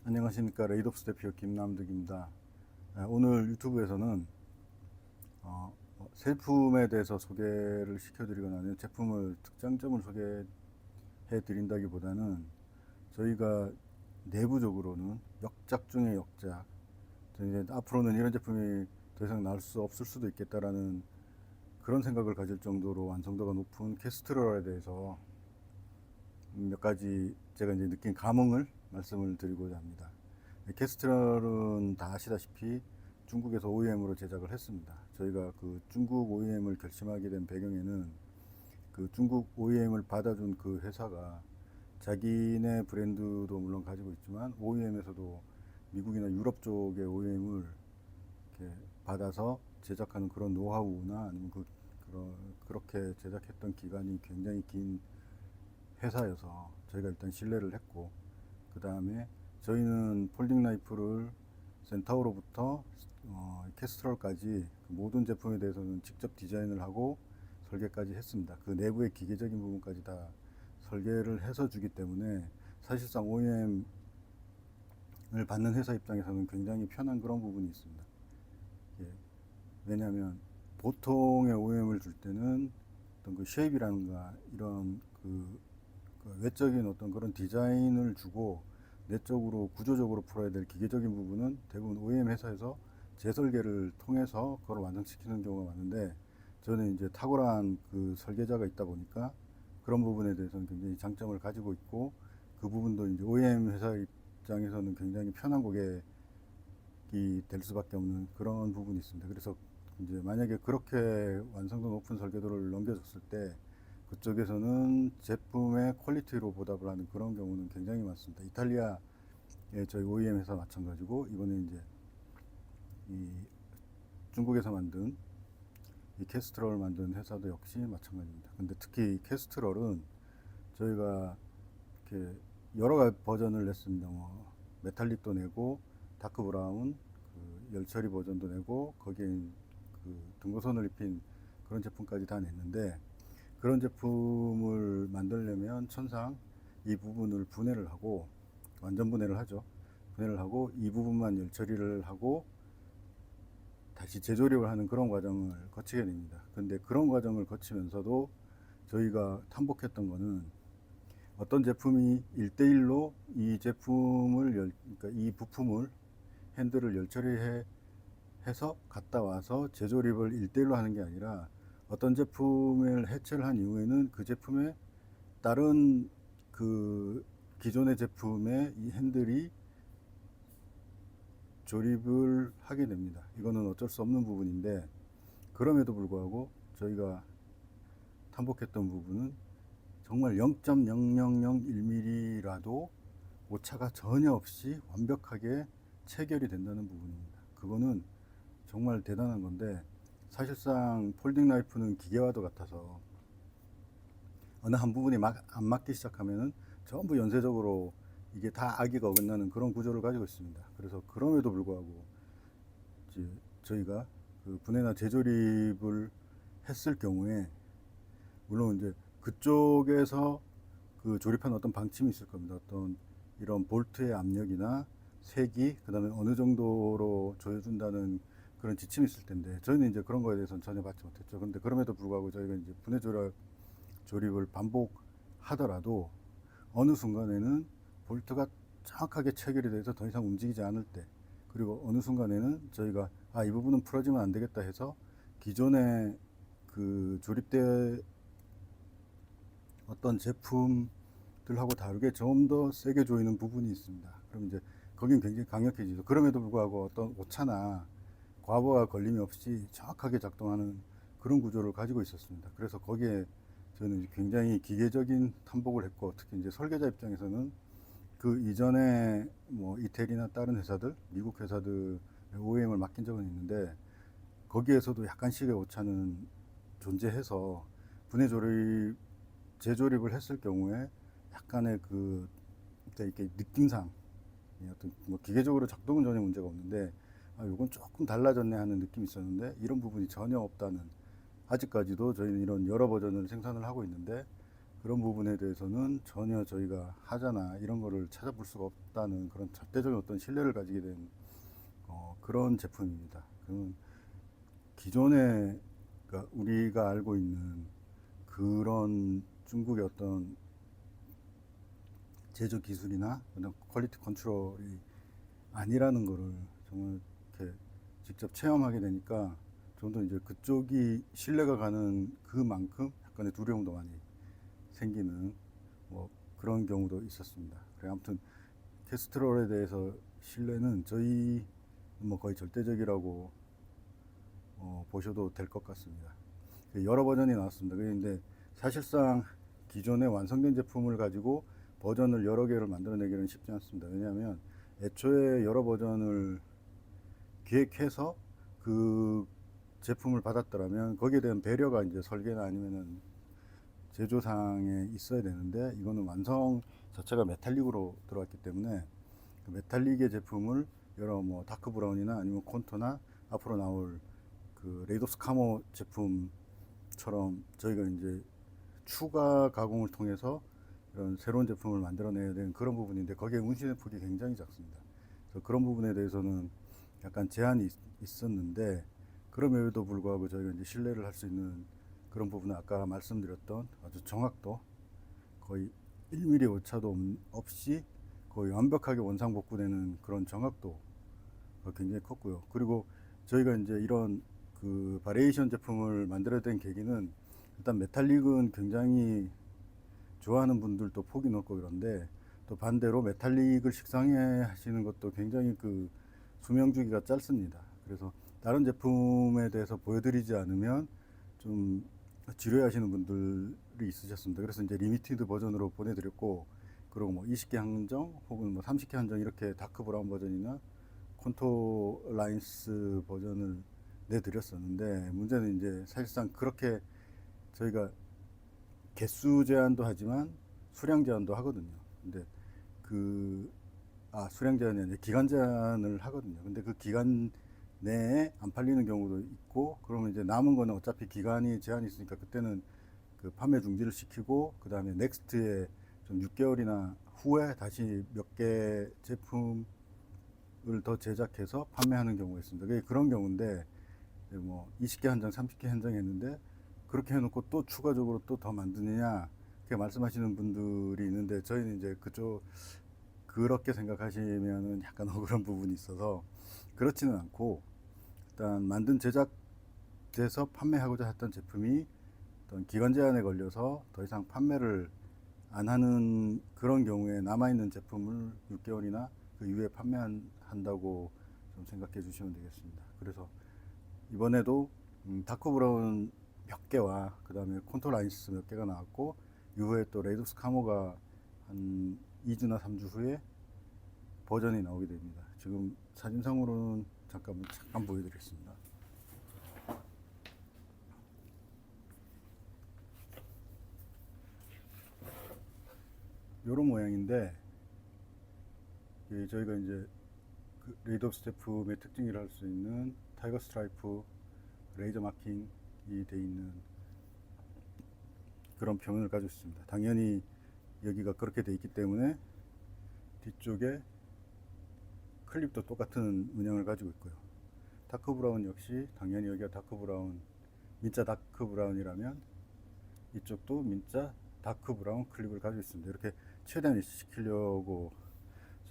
안녕하십니까. 레이덥스 대표 김남득입니다. 오늘 유튜브에서는 제품에 대해서 소개를 시켜드리거나 아니면 제품을 특장점을 소개해 드린다기보다는 저희가 내부적으로는 역작 중의 역작, 이제 앞으로는 이런 제품이 더 이상 나올 수 없을 수도 있겠다라는 그런 생각을 가질 정도로 완성도가 높은 캐스트럴에 대해서 몇 가지 제가 이제 느낀 감흥을 말씀을 드리고자 합니다. 캐스트럴은 다 아시다시피 중국에서 OEM으로 제작을 했습니다. 저희가 그 중국 OEM을 결심하게 된 배경에는 그 중국 OEM을 받아준 그 회사가 자기네 브랜드도 물론 가지고 있지만 OEM에서도 미국이나 유럽 쪽의 OEM을 이렇게 받아서 제작하는 그런 노하우나 아니면 그렇게 제작했던 기간이 굉장히 긴 회사여서 저희가 일단 신뢰를 했고, 그 다음에 저희는 폴딩 나이프를 센타우로부터 캐스트럴까지 그 모든 제품에 대해서는 직접 디자인을 하고 설계까지 했습니다. 그 내부의 기계적인 부분까지 다 설계를 해서 주기 때문에 사실상 OEM을 받는 회사 입장에서는 굉장히 편한 그런 부분이 있습니다. 예, 왜냐하면 보통의 OEM을 줄 때는 어떤 그 쉐입이라든가 이런 그 외적인 어떤 그런 디자인을 주고 내적으로 구조적으로 풀어야 될 기계적인 부분은 대부분 OEM 회사에서 재설계를 통해서 그걸 완성시키는 경우가 많은데, 저는 이제 탁월한 그 설계자가 있다 보니까 그런 부분에 대해서는 굉장히 장점을 가지고 있고, 그 부분도 이제 OEM 회사 입장에서는 굉장히 편한 고객이 될 수밖에 없는 그런 부분이 있습니다. 그래서 이제 만약에 그렇게 완성도 높은 설계도를 넘겨줬을 때 그쪽에서는 제품의 퀄리티로 보답을 하는 그런 경우는 굉장히 많습니다. 이탈리아의 저희 OEM 회사 마찬가지고, 이번에 이제 이 중국에서 만든 이 캐스트럴을 만든 회사도 역시 마찬가지입니다. 근데 특히 이 캐스트럴은 저희가 이렇게 여러 가지 버전을 냈습니다. 뭐 메탈릭도 내고 다크 브라운, 그 열처리 버전도 내고 거기에 그 등고선을 입힌 그런 제품까지 다 냈는데, 그런 제품을 만들려면 천상 이 부분을 분해를 하고, 완전 분해를 하죠. 분해를 하고 이 부분만 열 처리를 하고 다시 재조립을 하는 그런 과정을 거치게 됩니다. 근데 그런 과정을 거치면서도 저희가 탐복했던 거는 어떤 제품이 1대1로 이 제품을 그러니까 이 부품을 핸들을 열 처리해서 갔다 와서 재조립을 1대1로 하는 게 아니라 어떤 제품을 해체를 한 이후에는 그 제품에 다른 그 기존의 제품의 이 핸들이 조립을 하게 됩니다. 이거는 어쩔 수 없는 부분인데, 그럼에도 불구하고 저희가 탐복했던 부분은 정말 0.0001mm라도 오차가 전혀 없이 완벽하게 체결이 된다는 부분입니다. 그거는 정말 대단한 건데, 사실상 폴딩 나이프는 기계와도 같아서 어느 한 부분이 안 맞기 시작하면은 전부 연쇄적으로 이게 다 악의가 어긋나는 그런 구조를 가지고 있습니다. 그래서 그럼에도 불구하고 이제 저희가 그 분해나 재조립을 했을 경우에, 물론 이제 그쪽에서 그 조립한 어떤 방침이 있을 겁니다. 어떤 이런 볼트의 압력이나 색이 그다음에 어느 정도로 조여준다는 그런 지침이 있을 텐데, 저희는 이제 그런 거에 대해서는 전혀 받지 못했죠. 근데 그럼에도 불구하고 저희가 이제 분해 조립을 반복하더라도 어느 순간에는 볼트가 정확하게 체결이 돼서 더 이상 움직이지 않을 때, 그리고 어느 순간에는 저희가 이 부분은 풀어지면 안 되겠다 해서 기존에 그 조립대 어떤 제품들하고 다르게 좀 더 세게 조이는 부분이 있습니다. 그럼 이제 거긴 굉장히 강력해지죠. 그럼에도 불구하고 어떤 오차나 과부하 걸림이 없이 정확하게 작동하는 그런 구조를 가지고 있었습니다. 그래서 거기에 저는 굉장히 기계적인 탐복을 했고, 특히 이제 설계자 입장에서는 그 이전에 뭐 이태리나 다른 회사들, 미국 회사들 OEM을 맡긴 적은 있는데 거기에서도 약간씩의 오차는 존재해서 분해 조립, 재조립을 했을 경우에 약간의 그 이렇게 느낌상 어떤 뭐 기계적으로 작동은 전혀 문제가 없는데 이건 조금 달라졌네 하는 느낌이 있었는데, 이런 부분이 전혀 없다는, 아직까지도 저희는 이런 여러 버전을 생산을 하고 있는데 그런 부분에 대해서는 전혀 저희가 하자나 이런 거를 찾아볼 수가 없다는 그런 절대적인 어떤 신뢰를 가지게 된 그런 제품입니다. 그러면 기존에 그러니까 우리가 알고 있는 그런 중국의 어떤 제조 기술이나 그런 퀄리티 컨트롤이 아니라는 거를 정말 이렇게 직접 체험하게 되니까 좀 더 이제 그쪽이 신뢰가 가는 그만큼 약간의 두려움도 많이 생기는 뭐 그런 경우도 있었습니다. 그래 아무튼 캐스트롤에 대해서 신뢰는 저희 뭐 거의 절대적이라고 보셔도 될 것 같습니다. 여러 버전이 나왔습니다. 그런데 사실상 기존의 완성된 제품을 가지고 버전을 여러 개를 만들어내기는 쉽지 않습니다. 왜냐하면 애초에 여러 버전을 기획해서 그 제품을 받았더라면 거기에 대한 배려가 이제 설계나 아니면은 제조상에 있어야 되는데 이거는 완성 자체가 메탈릭으로 들어왔기 때문에 그 메탈릭의 제품을 여러 뭐 다크 브라운이나 아니면 콘토나 앞으로 나올 그 레이도스 카모 제품처럼 저희가 이제 추가 가공을 통해서 이런 새로운 제품을 만들어내야 되는 그런 부분인데 거기에 운신의 폭이 굉장히 작습니다. 그래서 그런 부분에 대해서는 약간 제한이 있었는데 그럼에도 불구하고 저희가 이제 신뢰를 할 수 있는 그런 부분은 아까 말씀드렸던 아주 정확도 거의 1mm 오차도 없이 거의 완벽하게 원상 복구되는 그런 정확도가 굉장히 컸고요. 그리고 저희가 이제 이런 그 바리에이션 제품을 만들어야 된 계기는 일단 메탈릭은 굉장히 좋아하는 분들도 폭이 넓고 그런데 또 반대로 메탈릭을 식상해 하시는 것도 굉장히 그 수명 주기가 짧습니다. 그래서 다른 제품에 대해서 보여드리지 않으면 좀 지루해 하시는 분들이 있으셨습니다. 그래서 이제 리미티드 버전으로 보내드렸고, 그리고 뭐 20개 한정 혹은 뭐 30개 한정 이렇게 다크 브라운 버전이나 콘토 라인스 버전을 내드렸었는데, 문제는 이제 사실상 그렇게 저희가 개수 제한도 하지만 수량 제한도 하거든요. 근데 수량 제한이 아니라 기간 제한을 하거든요. 근데 그 기간 내에 안 팔리는 경우도 있고, 그러면 이제 남은 거는 어차피 기간이 제한이 있으니까 그때는 그 판매 중지를 시키고, 그 다음에 넥스트에 좀 6개월이나 후에 다시 몇 개 제품을 더 제작해서 판매하는 경우가 있습니다. 그게 그런 경우인데, 뭐 20개 한정, 30개 한정 했는데, 그렇게 해놓고 또 추가적으로 또 더 만드느냐, 그렇게 말씀하시는 분들이 있는데, 저희는 이제 그렇게 생각하시면은 약간 억울한 부분이 있어서 그렇지는 않고, 일단 만든 제작돼서 판매하고자 했던 제품이 어떤 기간 제한에 걸려서 더 이상 판매를 안 하는 그런 경우에 남아있는 제품을 6개월이나 그 이후에 판매한다고 좀 생각해 주시면 되겠습니다. 그래서 이번에도 다크 브라운 몇 개와 그 다음에 콘토 라인스 몇 개가 나왔고, 이후에 또 레이도스 카모가 한 2주나 3주 후에 버전이 나오게 됩니다. 지금 사진상으로는 잠깐 보여드리겠습니다. 이런 모양인데, 저희가 이제 그 레이더스 제품의 특징이라 할 수 있는 타이거 스트라이프 레이저 마킹이 돼 있는 그런 표면을 가지고 있습니다. 당연히 여기가 그렇게 돼 있기 때문에 뒤쪽에 클립도 똑같은 문양을 가지고 있고요. 다크 브라운 역시 당연히 여기가 다크 브라운, 민자 다크 브라운이라면 이쪽도 민자 다크 브라운 클립을 가지고 있습니다. 이렇게 최대한 일치시키려고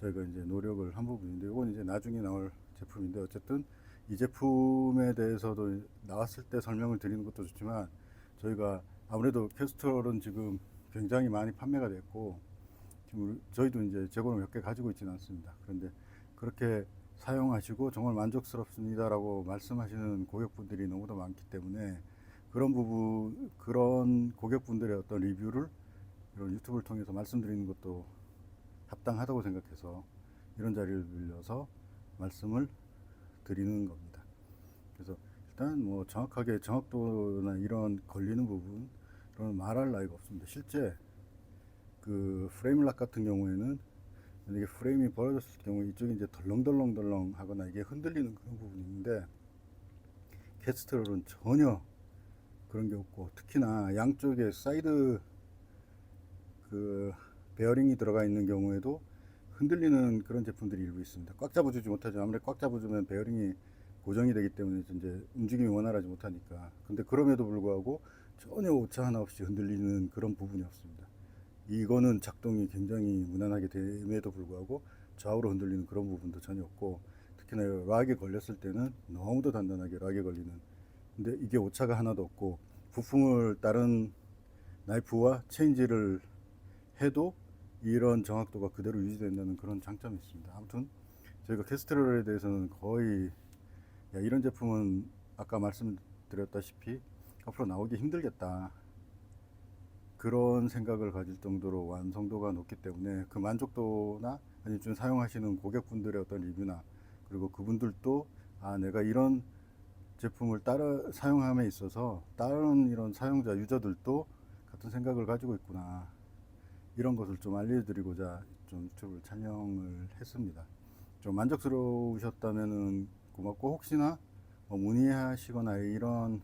저희가 이제 노력을 한 부분인데, 이건 이제 나중에 나올 제품인데, 어쨌든 이 제품에 대해서도 나왔을 때 설명을 드리는 것도 좋지만, 저희가 아무래도 캐스트롤은 지금 굉장히 많이 판매가 됐고, 지금 저희도 이제 재고를 몇 개 가지고 있지는 않습니다. 그런데 그렇게 사용하시고 정말 만족스럽습니다라고 말씀하시는 고객분들이 너무도 많기 때문에, 그런 고객분들의 어떤 리뷰를 이런 유튜브를 통해서 말씀드리는 것도 합당하다고 생각해서 이런 자리를 빌려서 말씀을 드리는 겁니다. 그래서 일단 뭐 정확하게 정확도나 이런 걸리는 부분 그런 말할 나위가 없습니다. 실제 그 프레임 락 같은 경우에는 만약에 프레임이 벌어졌을 경우에 이쪽이 이제 덜렁덜렁 하거나 이게 흔들리는 그런 부분이 있는데, 캐스트롤은 전혀 그런 게 없고, 특히나 양쪽에 사이드 그 베어링이 들어가 있는 경우에도 흔들리는 그런 제품들이 일부 있습니다. 꽉 잡아주지 못하죠. 아무래도 꽉 잡아주면 베어링이 고정이 되기 때문에 이제 움직임이 원활하지 못하니까. 근데 그럼에도 불구하고 전혀 오차 하나 없이 흔들리는 그런 부분이 없습니다. 이거는 작동이 굉장히 무난하게 됨에도 불구하고 좌우로 흔들리는 그런 부분도 전혀 없고, 특히나 락에 걸렸을 때는 너무도 단단하게 락에 걸리는, 근데 이게 오차가 하나도 없고, 부품을 다른 나이프와 체인지를 해도 이런 정확도가 그대로 유지된다는 그런 장점이 있습니다. 아무튼 저희가 캐스트롤에 대해서는 거의, 야, 이런 제품은 아까 말씀드렸다시피 앞으로 나오기 힘들겠다, 그런 생각을 가질 정도로 완성도가 높기 때문에 그 만족도나 아니면 좀 사용하시는 고객분들의 어떤 리뷰나, 그리고 그분들도 아, 내가 이런 제품을 따라 사용함에 있어서 다른 이런 사용자 유저들도 같은 생각을 가지고 있구나, 이런 것을 좀 알려드리고자 좀 유튜브를 촬영을 했습니다. 좀 만족스러우셨다면 고맙고, 혹시나 뭐 문의하시거나 이런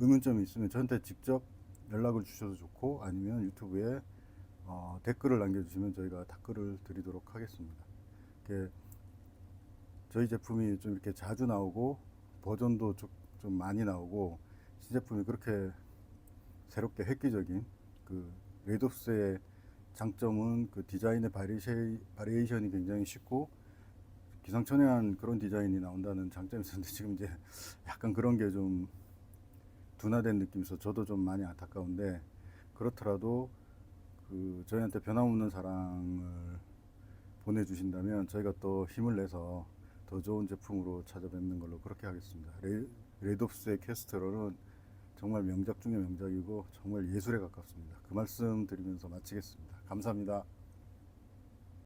의문점이 있으면 저한테 직접 연락을 주셔도 좋고, 아니면 유튜브에 댓글을 남겨주시면 저희가 답글을 드리도록 하겠습니다. 저희 제품이 좀 이렇게 자주 나오고 버전도 좀 많이 나오고, 신제품이 그렇게 새롭게 획기적인 그 레이덥스의 장점은 그 디자인의 바리에이션이 굉장히 쉽고 기상천외한 그런 디자인이 나온다는 장점이 있었는데, 지금 이제 약간 그런 게 좀 둔화된 느낌이 있어서 저도 좀 많이 안타까운데, 그렇더라도 그 저희한테 변함없는 사랑을 보내주신다면 저희가 또 힘을 내서 더 좋은 제품으로 찾아뵙는 걸로 그렇게 하겠습니다. 레이덥스의 캐스트럴은 정말 명작 중의 명작이고 정말 예술에 가깝습니다. 그 말씀 드리면서 마치겠습니다. 감사합니다.